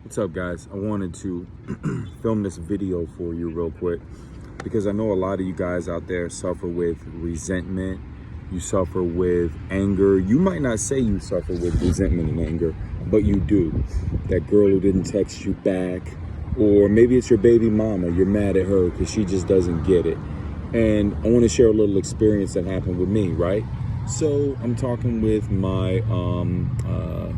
What's up, guys? I wanted to film this video for you real quick because I know a lot of you guys out there suffer with resentment. You suffer with anger. You might not say you suffer with resentment and anger, but you do. That girl who didn't text you back, or maybe it's your baby mama. You're mad at her because she just doesn't get it. And I want to share a little experience that happened with me, right? So I'm talking with my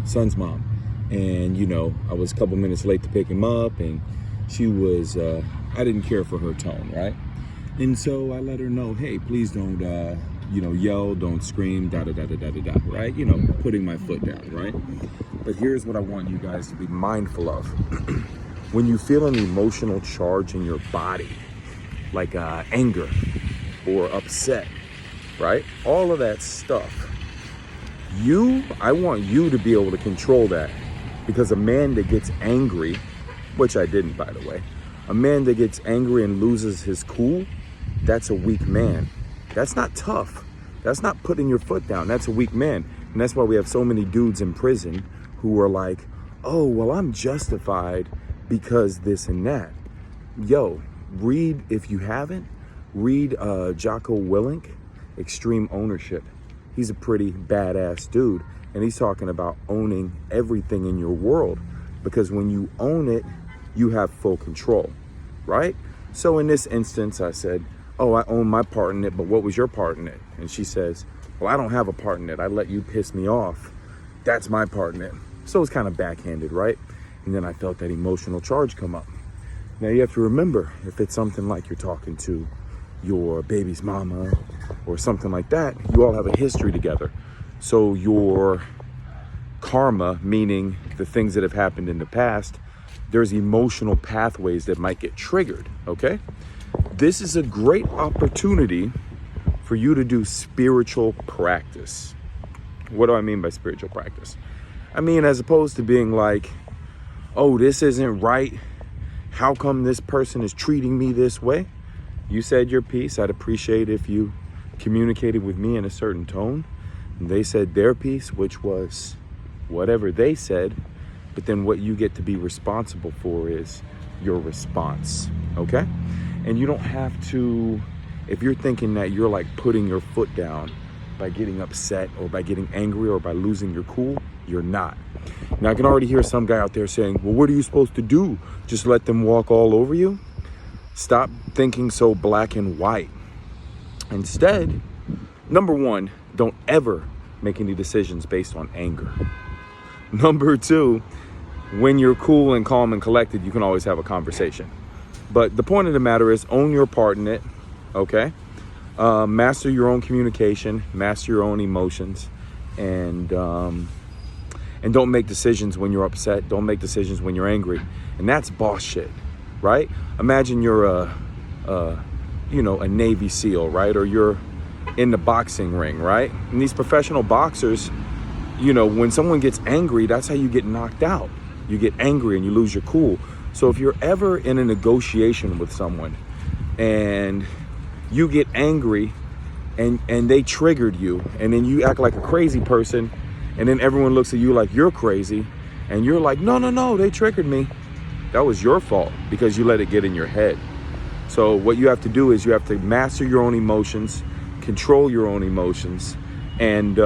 son's mom. And, you know, I was a couple minutes late to pick him up, and she was, I didn't care for her tone, right? And so I let her know, hey, please don't, yell, don't scream, da-da-da-da-da-da-da, right? You know, putting my foot down, right? But here's what I want you guys to be mindful of. When you feel an emotional charge in your body, like anger or upset, right? All of that stuff, I want you to be able to control that. Because a man that gets angry, which I didn't, by the way, a man that gets angry and loses his cool, that's a weak man. That's not tough. That's not putting your foot down. That's a weak man. And that's why we have so many dudes in prison who are like, oh, well, I'm justified because this and that. Yo, read, if you haven't, read Jocko Willink, Extreme Ownership. He's a pretty badass dude. And he's talking about owning everything in your world, because when you own it, you have full control, right? So in this instance, I said, oh, I own my part in it, but what was your part in it? And she says, well, I don't have a part in it. I let you piss me off. That's my part in it. So it's kind of backhanded, right? And then I felt that emotional charge come up. Now you have to remember, if it's something like you're talking to your baby's mama or something like that, you all have a history together. So your karma, meaning the things that have happened in the past, there's emotional pathways that might get triggered, okay? This is a great opportunity for you to do spiritual practice. What do I mean by spiritual practice? I mean, as opposed to being like, oh, this isn't right. How come this person is treating me this way? You said your piece. I'd appreciate if you communicated with me in a certain tone. They said their piece, which was whatever they said, but then what you get to be responsible for is your response, okay? And you don't have to, if you're thinking that you're like putting your foot down by getting upset or by getting angry or by losing your cool, you're not. Now I can already hear some guy out there saying, well, what are you supposed to do? Just let them walk all over you? Stop thinking so black and white. Instead, number one, don't ever make any decisions based on anger. Number two, when you're cool and calm and collected, you can always have a conversation. But the point of the matter is, own your part in it, okay? Master your own communication, master your own emotions, and don't make decisions when you're upset. Don't make decisions when you're angry. And that's boss shit, right? Imagine you're a Navy SEAL, right? Or you're in the boxing ring, right? And these professional boxers, you know, when someone gets angry, that's how you get knocked out. You get angry and you lose your cool. So if you're ever in a negotiation with someone and you get angry and they triggered you, and then you act like a crazy person, and then everyone looks at you like you're crazy, and you're like, no, they triggered me. That was your fault because you let it get in your head. So what you have to do is you have to master your own emotions, control your own emotions, and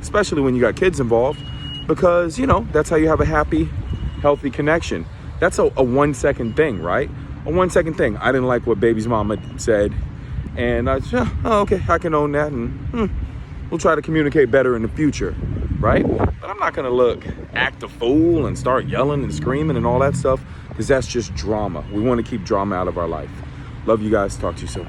especially when you got kids involved, because, you know, that's how you have a happy, healthy connection. That's a 1 second thing, right? A 1 second thing. I didn't like what baby's mama said, and I said, oh, okay, I can own that, and we'll try to communicate better in the future, right? But I'm not gonna act a fool and start yelling and screaming and all that stuff, because that's just drama. We want to keep drama out of our life. Love you guys. Talk to you soon.